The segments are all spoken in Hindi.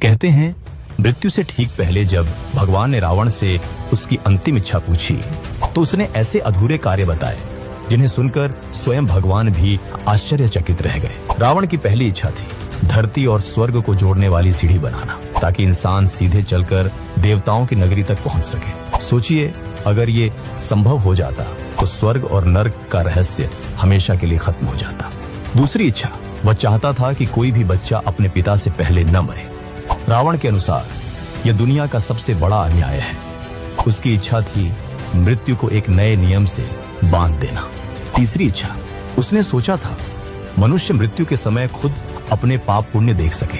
कहते हैं मृत्यु से ठीक पहले जब भगवान ने रावण से उसकी अंतिम इच्छा पूछी तो उसने ऐसे अधूरे कार्य बताए जिन्हें सुनकर स्वयं भगवान भी आश्चर्यचकित रह गए। रावण की पहली इच्छा थी धरती और स्वर्ग को जोड़ने वाली सीढ़ी बनाना ताकि इंसान सीधे चलकर देवताओं की नगरी तक पहुंच सके। सोचिए अगर ये संभव हो जाता तो स्वर्ग और नर्क का रहस्य हमेशा के लिए खत्म हो जाता। दूसरी इच्छा, वह चाहता था कि कोई भी बच्चा अपने पिता से पहले न मरे। रावण के अनुसार यह दुनिया का सबसे बड़ा अन्याय है। उसकी इच्छा थी मृत्यु को एक नए नियम से बांध देना। तीसरी इच्छा, उसने सोचा था मनुष्य मृत्यु के समय खुद अपने पाप पुण्य देख सके।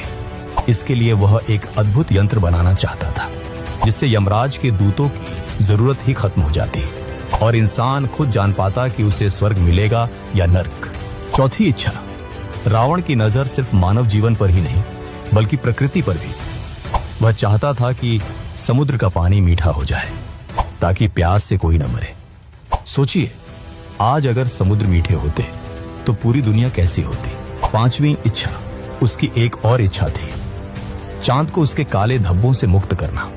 इसके लिए वह एक अद्भुत यंत्र बनाना चाहता था जिससे यमराज के दूतों की जरूरत ही खत्म हो जाती और इंसान खुद जान पाता कि उसे स्वर्ग मिलेगा या नर्क। चौथी इच्छा, रावण की नजर सिर्फ मानव जीवन पर ही नहीं बल्कि प्रकृति पर भी। वह चाहता था कि समुद्र का पानी मीठा हो जाए ताकि प्यास से कोई न मरे। सोचिए आज अगर समुद्र मीठे होते तो पूरी दुनिया कैसी होती। पांचवी इच्छा, उसकी एक और इच्छा थी चांद को उसके काले धब्बों से मुक्त करना।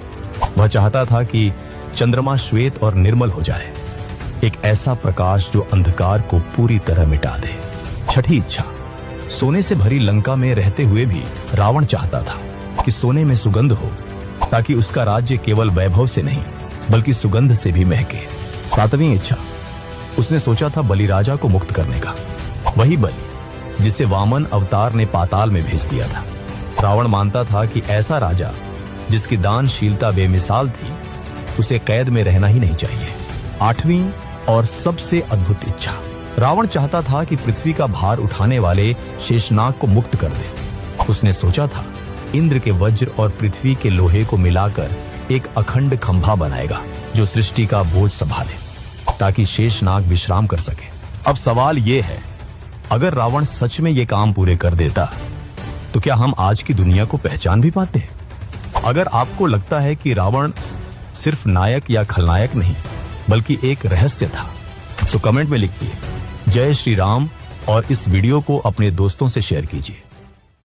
वह चाहता था कि चंद्रमा श्वेत और निर्मल हो जाए, एक ऐसा प्रकाश जो अंधकार को पूरी तरह मिटा दे। छठी इच्छा, सोने से भरी लंका में रहते हुए भी रावण चाहता था कि सोने में सुगंध हो ताकि उसका राज्य केवल वैभव से नहीं बल्कि सुगंध से भी महके। सातवीं इच्छा, उसने सोचा था बलिराजा को मुक्त करने का, वही बलि जिसे वामन अवतार ने पाताल में भेज दिया था। रावण मानता था कि ऐसा राजा जिसकी दानशीलता बेमिसाल थी उसे कैद में रहना ही नहीं चाहिए। आठवीं और सबसे अद्भुत इच्छा, रावण चाहता था कि पृथ्वी का भार उठाने वाले शेषनाग को मुक्त कर दे। उसने सोचा था इंद्र के वज्र और पृथ्वी के लोहे को मिलाकर एक अखंड खंभा बनाएगा जो सृष्टि का बोझ संभाले ताकि शेषनाग विश्राम कर सके। अब सवाल यह है, अगर रावण सच में ये काम पूरे कर देता तो क्या हम आज की दुनिया को पहचान भी पाते हैं? अगर आपको लगता है कि रावण सिर्फ नायक या खलनायक नहीं बल्कि एक रहस्य था तो कमेंट में लिखिए जय श्री राम और इस वीडियो को अपने दोस्तों से शेयर कीजिए।